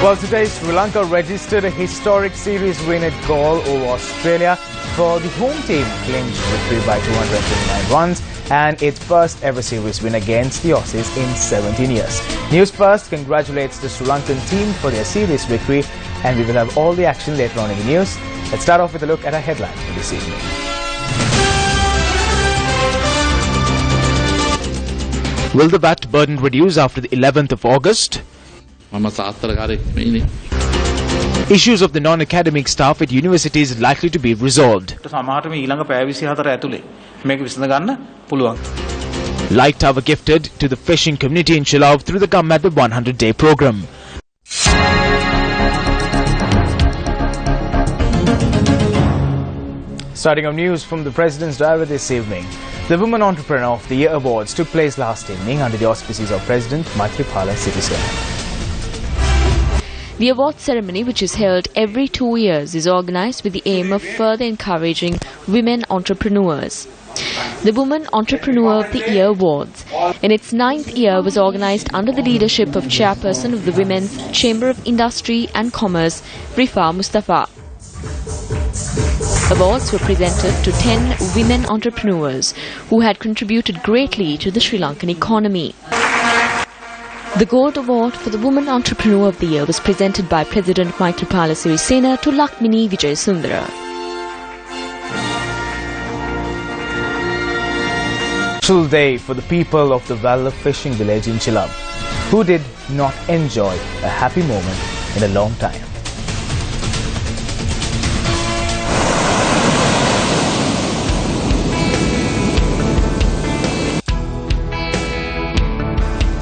Well, today Sri Lanka registered a historic series win at goal over Australia for the home team, clinched victory by 229 runs and its first ever series win against the Aussies in 17 years. Newsfirst congratulates the Sri Lankan team for their series victory, and we will have all the action later on in the news. Let's start off with a look at our headlines for this evening. Will the VAT burden reduce after the 11th of August? Issues of the non-academic staff at universities likely to be resolved. Light tower gifted to the fishing community in Chilaw through the Gammat 100-day program. Starting our news from the President's Diary this evening. The Women Entrepreneur of the Year Awards took place last evening under the auspices of President Maithripala Sirisena. The award ceremony, which is held every 2 years, is organised with the aim of further encouraging women entrepreneurs. The Women Entrepreneur of the Year Awards, in its 9th year, was organised under the leadership of Chairperson of the Women's Chamber of Industry and Commerce, Rifa Mustafa. Awards were presented to 10 women entrepreneurs who had contributed greatly to the Sri Lankan economy. The Gold Award for the Woman Entrepreneur of the Year was presented by President Maithripala Sirisena to Lakmini Vijayasundara. Special day for the people of the Valley fishing village in Chilaw, who did not enjoy a happy moment in a long time.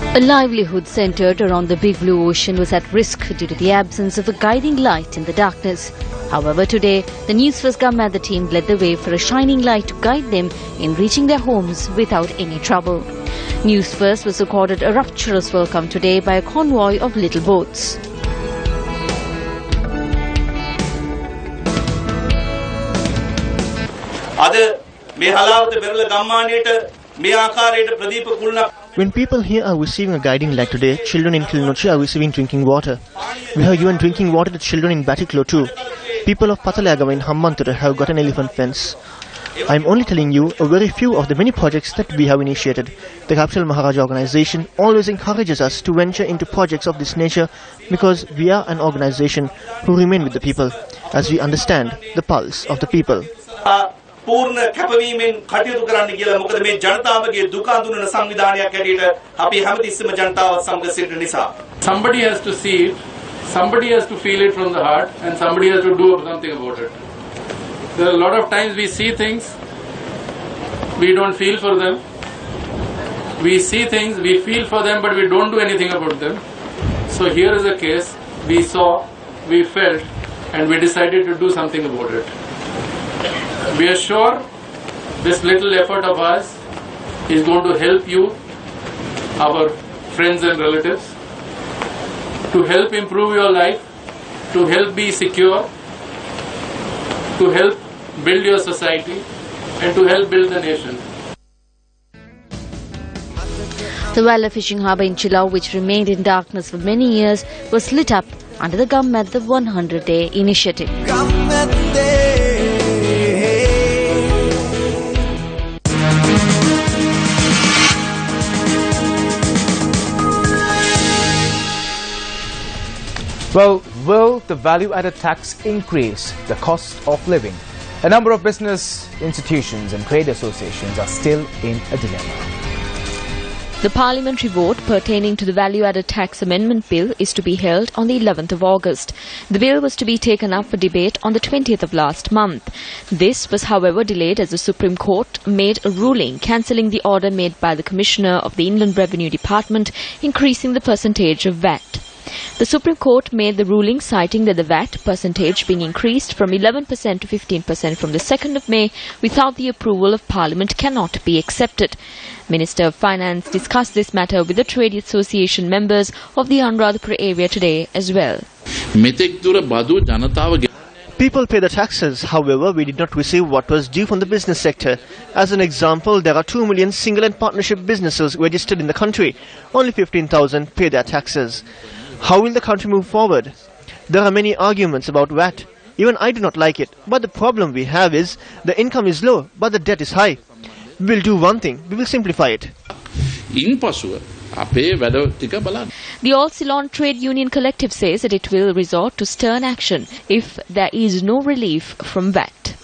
A livelihood centered around the Big Blue Ocean was at risk due to the absence of a guiding light in the darkness. However, today, the News1st Gammat team led the way for a shining light to guide them in reaching their homes without any trouble. News1st was accorded a rapturous welcome today by a convoy of little boats. When people here are receiving a guiding light today, children in Kilnochi are receiving drinking water. We have given drinking water to children in Batiklo too. People of Patalagama in Hammantura have got an elephant fence. I am only telling you a very few of the many projects that we have initiated. The Kapsal Maharaja organization always encourages us to venture into projects of this nature because we are an organization who remain with the people, as we understand the pulse of the people. पूर्ण කැපවීමෙන් කටයුතු කරන්න කියලා මොකද මේ ජනතාවගේ දුක අඳුනන සංවිධානයක් හැටියට අපි හැමතිස්සෙම ජනතාවත් සමග සිටින නිසා somebody has to see it, somebody has to feel it from the heart, and somebody has to do something about it. There are a lot of times we see things, we don't feel for them. We see things, we feel for them, but we don't do anything about them. So here is a case, we saw, we felt, and we decided to do something about it. We are sure this little effort of ours is going to help you, our friends and relatives, to help improve your life, to help be secure, to help build your society, and to help build the nation. The Valla fishing harbour in Chilaw, which remained in darkness for many years, was lit up under the Gammat 100-day initiative. Well, will the value-added tax increase the cost of living? A number of business institutions and trade associations are still in a dilemma. The parliamentary vote pertaining to the value-added tax amendment bill is to be held on the 11th of August. The bill was to be taken up for debate on the 20th of last month. This was, however, delayed as the Supreme Court made a ruling cancelling the order made by the Commissioner of the Inland Revenue Department increasing the percentage of VAT. The Supreme Court made the ruling citing that the VAT percentage being increased from 11% to 15% from the 2nd of May without the approval of Parliament cannot be accepted. Minister of Finance discussed this matter with the trade association members of the Anuradhapura area today as well. People pay the taxes, however, we did not receive what was due from the business sector. As an example, there are 2 million single and partnership businesses registered in the country. Only 15,000 pay their taxes. How will the country move forward? There are many arguments about VAT. Even I do not like it. But the problem we have is the income is low, but the debt is high. We will do one thing. We will simplify it. The All Ceylon Trade Union Collective says that it will resort to stern action if there is no relief from VAT.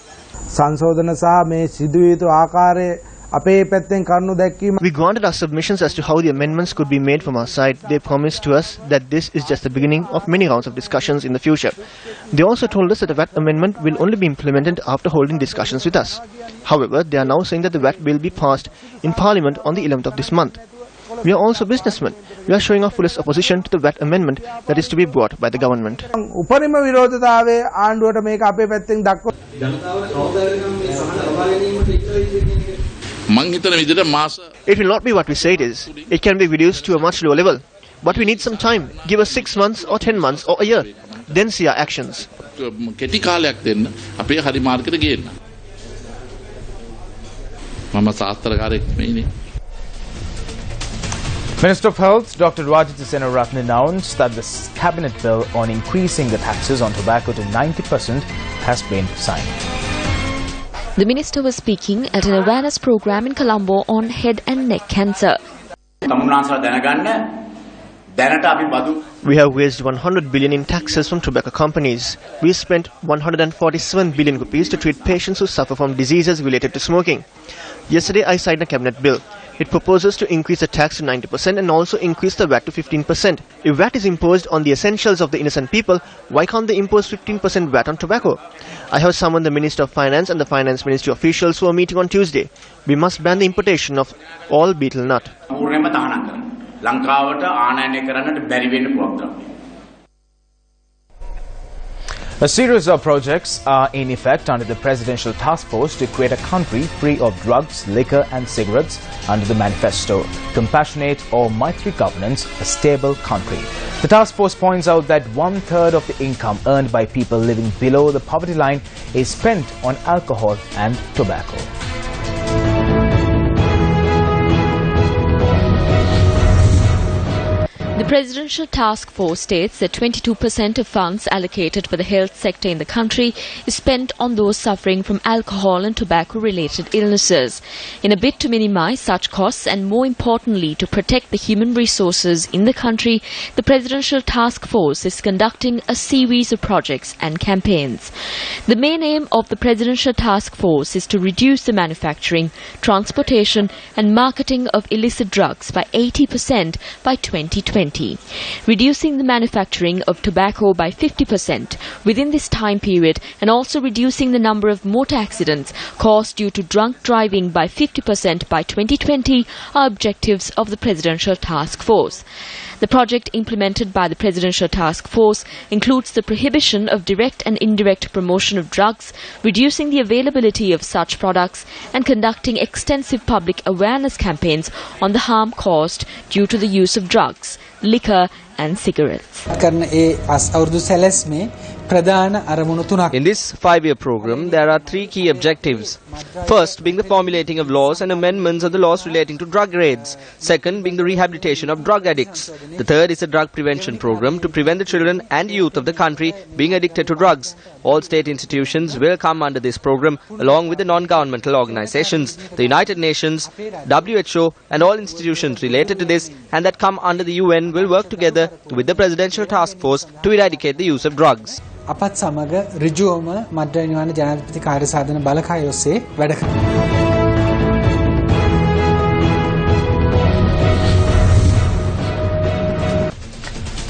We granted our submissions as to how the amendments could be made from our side. They promised to us that this is just the beginning of many rounds of discussions in the future. They also told us that the VAT amendment will only be implemented after holding discussions with us. However, they are now saying that the VAT will be passed in Parliament on the 11th of this month. We are also businessmen. We are showing our fullest opposition to the VAT amendment that is to be brought by the government. It will not be what we say it is. It can be reduced to a much lower level. But we need some time. Give us 6 months or 10 months or a year. Then see our actions. Minister of Health Dr. Rajitha Senaratne announced that the cabinet bill on increasing the taxes on tobacco to 90% has been signed. The minister was speaking at an awareness program in Colombo on head and neck cancer. We have raised 100 billion in taxes from tobacco companies. We spent 147 billion rupees to treat patients who suffer from diseases related to smoking. Yesterday I signed a cabinet bill. It proposes to increase the tax to 90% and also increase the VAT to 15%. If VAT is imposed on the essentials of the innocent people, why can't they impose 15% VAT on tobacco? I have summoned the Minister of Finance and the Finance Ministry officials for a meeting on Tuesday. We must ban the importation of all betel nut. A series of projects are in effect under the Presidential Task Force to create a country free of drugs, liquor and cigarettes under the manifesto Compassionate or Maitri Governance, a Stable Country. The task force points out that 1/3 of the income earned by people living below the poverty line is spent on alcohol and tobacco. The Presidential Task Force states that 22% of funds allocated for the health sector in the country is spent on those suffering from alcohol and tobacco-related illnesses. In a bid to minimize such costs and, more importantly, to protect the human resources in the country, the Presidential Task Force is conducting a series of projects and campaigns. The main aim of the Presidential Task Force is to reduce the manufacturing, transportation and marketing of illicit drugs by 80% by 2020. Reducing the manufacturing of tobacco by 50% within this time period and also reducing the number of motor accidents caused due to drunk driving by 50% by 2020 are objectives of the Presidential Task Force. The project implemented by the Presidential Task Force includes the prohibition of direct and indirect promotion of drugs, reducing the availability of such products, and conducting extensive public awareness campaigns on the harm caused due to the use of drugs, liquor and cigarettes. In this 5-year program, there are 3 key objectives. First, being the formulating of laws and amendments of the laws relating to drug raids. Second, being the rehabilitation of drug addicts. The third is a drug prevention program to prevent the children and youth of the country being addicted to drugs. All state institutions will come under this program along with the non-governmental organizations, the United Nations, WHO and all institutions related to this and that come under the UN will work together with the Presidential Task Force to eradicate the use of drugs. අපත් සමග ඍජුවම මද්ද්‍රව්‍ය නිවාරණ ජනාධිපති කාර්යසාධන බලකාය ඔස්සේ වැඩ කරනවා.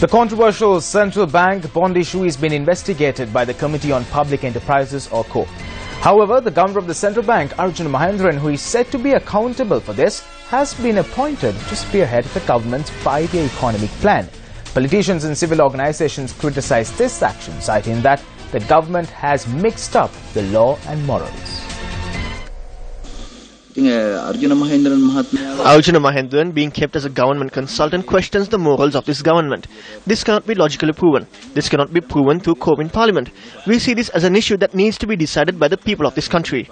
The controversial central bank bond issue is being investigated by the Committee on Public Enterprises or COPE. However, the governor of the central bank, Agust, who is said to be accountable for this, has been appointed to spearhead the government's 5-year economic plan. Politicians and civil organizations criticize this action, citing that the government has mixed up the law and morals. Arjuna Mahendran, being kept as a government consultant, questions the morals of this government. This cannot be logically proven. This cannot be proven through court in parliament. We see this as an issue that needs to be decided by the people of this country.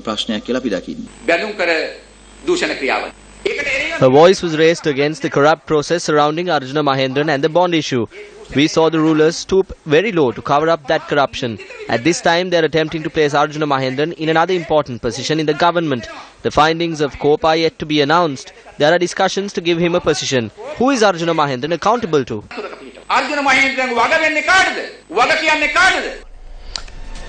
ප්‍රශ්නයක් කියලා අපි දකින්නේ. බැලුම් කර දූෂණ ක්‍රියාව. A voice was raised against the corrupt process surrounding Arjuna Mahendran and the bond issue. We saw the rulers stoop very low to cover up that corruption. At this time, they are attempting to place Arjuna Mahendran in another important position in the government. The findings of COPE are yet to be announced. There are discussions to give him a position. Who is Arjuna Mahendran accountable to? Arjuna Mahendran වග වෙන්නේ කාටද? වග කියන්නේ කාටද?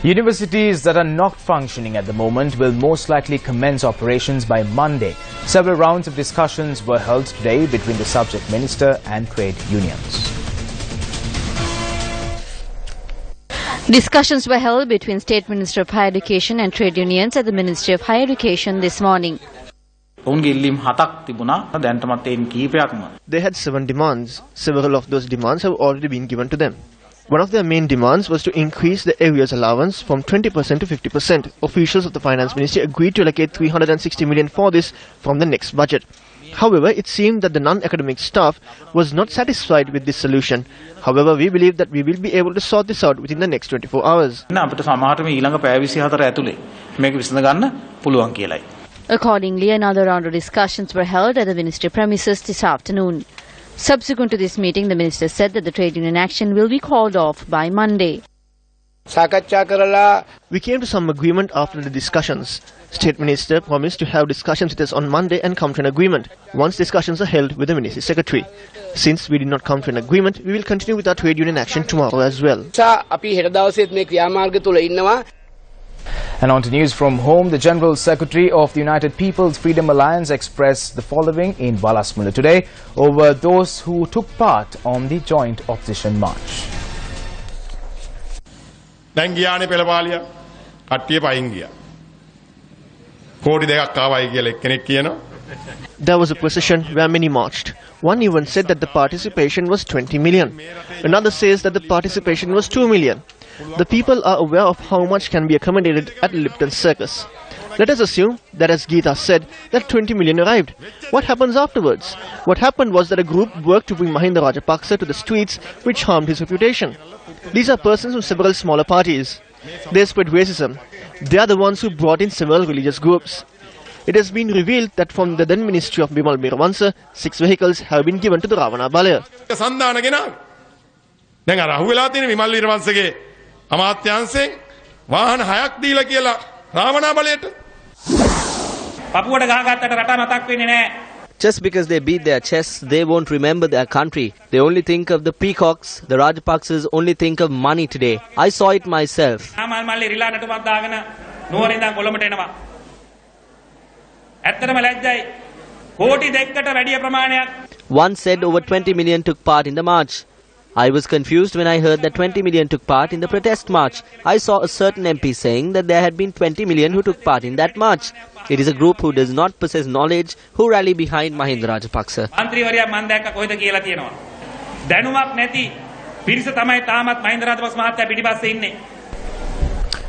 Universities that are not functioning at the moment will most likely commence operations by Monday. Several rounds of discussions were held today between the subject minister and trade unions. Discussions were held between State Minister of Higher Education and trade unions at the Ministry of Higher Education this morning. They had 7 demands. Several of those demands have already been given to them. One of their main demands was to increase the arrears allowance from 20% to 50%. Officials of the Finance Ministry agreed to allocate 360 million for this from the next budget. However, it seemed that the non-academic staff was not satisfied with this solution. However, we believe that we will be able to sort this out within the next 24 hours. Accordingly, another round of discussions were held at the ministry premises this afternoon. Subsequent to this meeting, the minister said that the trade union action will be called off by Monday. We came to some agreement after the discussions. State Minister promised to have discussions with us on Monday and come to an agreement once discussions are held with the Ministry Secretary. Since we did not come to an agreement, we will continue with our trade union action tomorrow as well. And on to news from home, the General Secretary of the United People's Freedom Alliance expressed the following in Balasmula today over those who took part on the joint opposition march. There was a procession where many marched. One even said that the participation was 20 million. Another says that the participation was 2 million. The people are aware of how much can be accommodated at Lipton Circus. Let us assume that, as Geeta said, that 20 million arrived. What happens afterwards? What happened was that a group worked to bring Mahinda Rajapaksa to the streets, which harmed his reputation. These are persons from several smaller parties. They spread racism. They are the ones who brought in several religious groups. It has been revealed that from the then Ministry of Bimal Miravansa, 6 vehicles have been given to the Ravana Balaya. Just because they beat their chests, they won't remember their country. They only think of the peacocks. The Rajapaksas only think of money today. I saw it myself. One said over 20 million took part in the march. I was confused when I heard that 20 million took part in the protest march. I saw a certain MP saying that there had been 20 million who took part in that march. It is a group who does not possess knowledge who rally behind Mahinda Rajapaksa.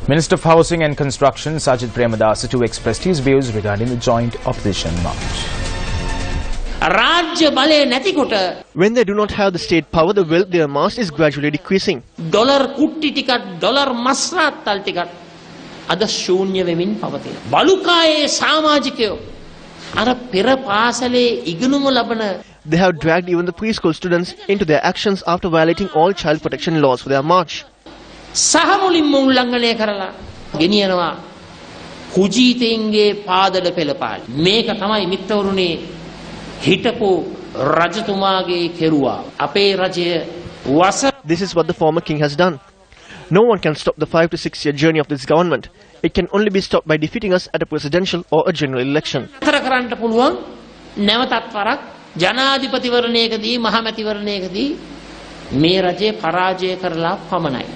Minister of Housing and Construction Sajid Premadasa too expressed his views regarding the joint opposition march. When they do not have the state power, the wealth they amassed is gradually decreasing. $කුට්ටි ටිකක් මස්රාත්තල් ටිකක් අද ශූන්‍ය වෙමින් පවතින. බලුකායේ සමාජිකයෝ අර පෙර පාසලේ ඉගෙනුම ලබන They have dragged even the preschool students into their actions after violating all child protection laws for their march. සහ මුලින්ම උල්ලංඝනය කරලා ගෙනියනවා කුජීතයින්ගේ පාදල පෙළපාලි. මේක තමයි මිත්‍රවරුනි හිටපු රජතුමාගේ කෙරුවා. අපේ රජය වස. This is what the former king has done. No one can stop the 5 to 6 year journey of this government. It can only be stopped by defeating us at a presidential or a general election. කරන්න පුළුවන් නැවතත් වරක් ජනාධිපතිවරණයකදී මහමැතිවරණයකදී මේ රජය පරාජය කරලා පමණයි.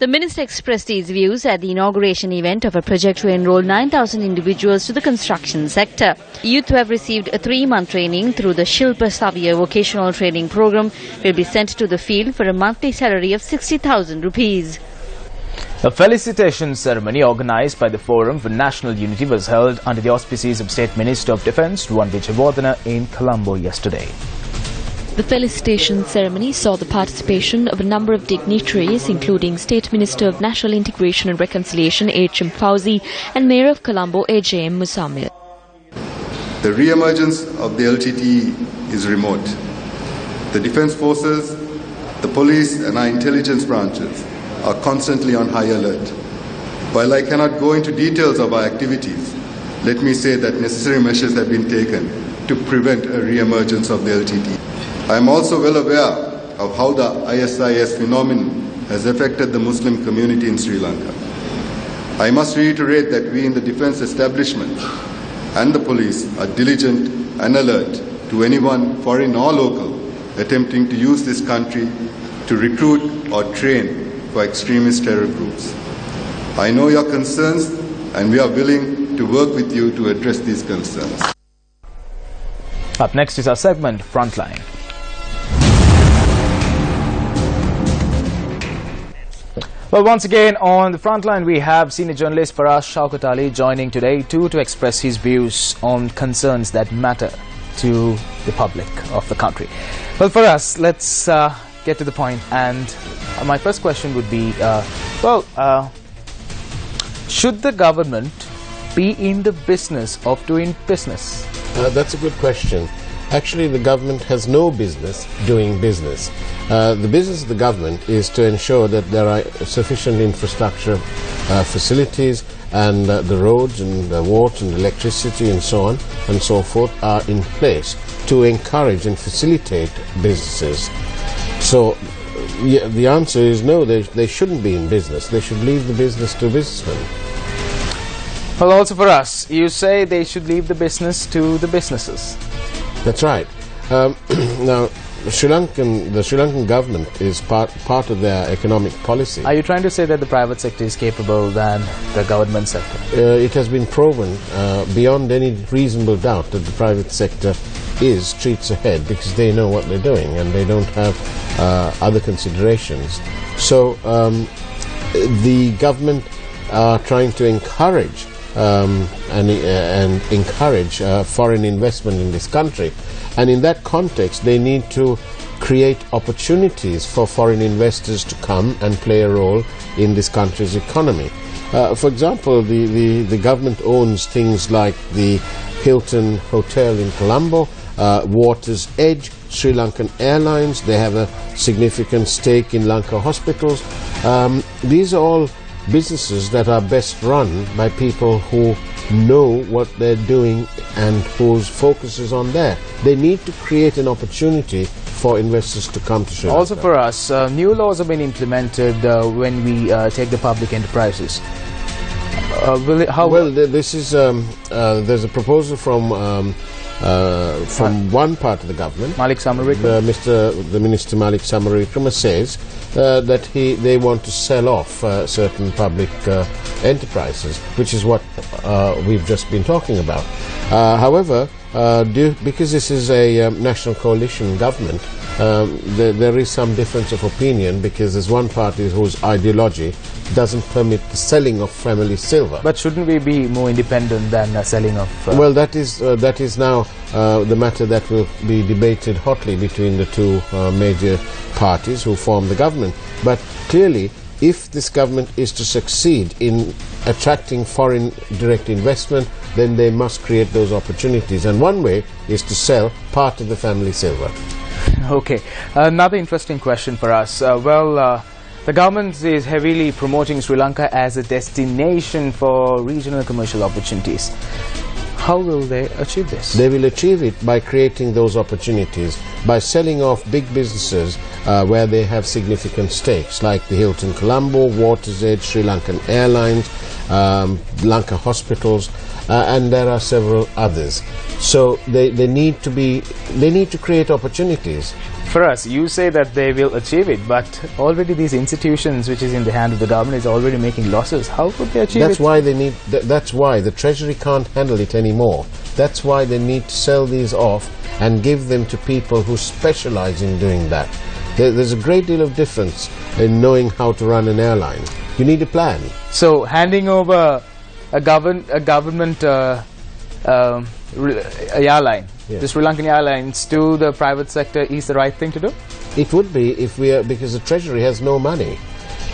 The minister expressed these views at the inauguration event of a project to enroll 9,000 individuals to the construction sector. Youth who have received a 3-month training through the Shilpa Savya vocational training program will be sent to the field for a monthly salary of 60,000 rupees. A felicitation ceremony organized by the Forum for National Unity was held under the auspices of State Minister of Defence Ruwan Wijewardena in Colombo yesterday. The felicitation ceremony saw the participation of a number of dignitaries, including State Minister of National Integration and Reconciliation H.M. Fauzi and Mayor of Colombo J.M. Musamil. The re-emergence of the LTTE is remote. The defense forces, the police and our intelligence branches are constantly on high alert. While I cannot go into details of our activities, let me say that necessary measures have been taken to prevent a re-emergence of the LTTE. I am also well aware of how the ISIS phenomenon has affected the Muslim community in Sri Lanka. I must reiterate that we in the defense establishment and the police are diligent and alert to anyone, foreign or local, attempting to use this country to recruit or train for extremist terror groups. I know your concerns and we are willing to work with you to address these concerns. Up next is our segment, Frontline. Well, once again on the Frontline we have senior journalist Faraz Shaukat Ali joining today to express his views on concerns that matter to the public of the country. Well, for us, let's get to the point, and my first question would be, should the government be in the business of doing business? That's a good question. Actually, the government has no business doing business. The business of the government is to ensure that there are sufficient infrastructure facilities and the roads and the water and electricity and so on and so forth are in place to encourage and facilitate businesses. So yeah, the answer is no, they shouldn't be in business. They should leave the business to businessmen. Well, also for us, you say they should leave the business to the businesses. That's right. Now, the Sri Lankan government is part of their economic policy. Are you trying to say that the private sector is capable than the government sector? It has been proven beyond any reasonable doubt that the private sector is streets ahead because they know what they're doing and they don't have other considerations. So the government are trying to encourage and encourage foreign investment in this country, and in that context they need to create opportunities for foreign investors to come and play a role in this country's economy. For example, the government owns things like the Hilton Hotel in Colombo, Water's Edge, Sri Lankan Airlines. They have a significant stake in Lanka hospitals. These are all businesses that are best run by people who know what they're doing and whose focus is on there. They need to create an opportunity for investors to come to Sri Lanka. Also for us, new laws have been implemented when we take the public enterprises. This is there's a proposal from one part of the government. Malik Samaravikrama. The Minister Malik Samaravikrama says that they want to sell off certain public enterprises, which is what we've just been talking about. However, because this is a national coalition government, there is some difference of opinion because there's one party whose ideology doesn't permit the selling of family silver. But shouldn't we be more independent than selling of... Well, that is now the matter that will be debated hotly between the two major parties who form the government. But clearly, if this government is to succeed in attracting foreign direct investment, then they must create those opportunities. And one way is to sell part of the family silver. Okay. Another interesting question for us. The government is heavily promoting Sri Lanka as a destination for regional commercial opportunities. How will they achieve this? They will achieve it by creating those opportunities, by selling off big businesses where they have significant stakes, like the Hilton Colombo, Water's Edge, Sri Lankan Airlines, Lanka hospitals, and there are several others. So they need to create opportunities. For us, you say that they will achieve it, but already these institutions, which is in the hand of the government, is already making losses. How could they achieve it? That's why the Treasury can't handle it anymore. That's why they need to sell these off and give them to people who specialize in doing that. There's a great deal of difference in knowing how to run an airline. You need a plan. So handing over a government airline, Yes. the Sri Lankan Airlines, to the private sector is the right thing to do? It would be if we are, because the Treasury has no money.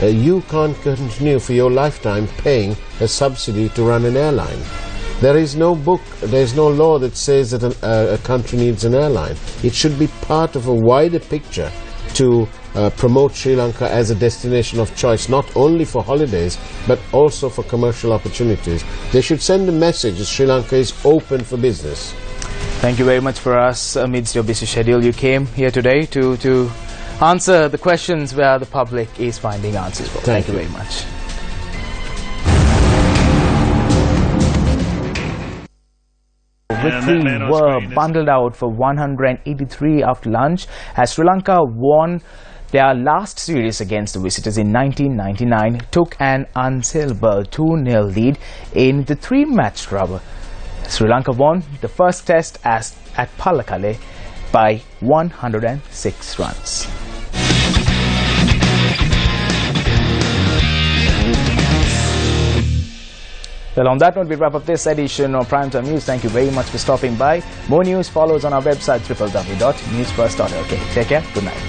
You can't continue for your lifetime paying a subsidy to run an airline. There is no book, there is no law that says that a country needs an airline. It should be part of a wider picture to promote Sri Lanka as a destination of choice, not only for holidays, but also for commercial opportunities. They should send a message that Sri Lanka is open for business. Thank you very much for us. Amidst your busy schedule, you came here today to answer the questions where the public is finding answers for. Thank you very much. Victory were bundled out for 183 after lunch as Sri Lanka won their last series against the visitors in 1999, took an unsaleable 2-0 lead in the 3-match rubber. Sri Lanka won the first test at Pallekele by 106 runs. Well, on that note, we wrap up this edition of Primetime News. Thank you very much for stopping by. More news follows on our website, Tv01.Newsfirst.lk. Take care. Good night.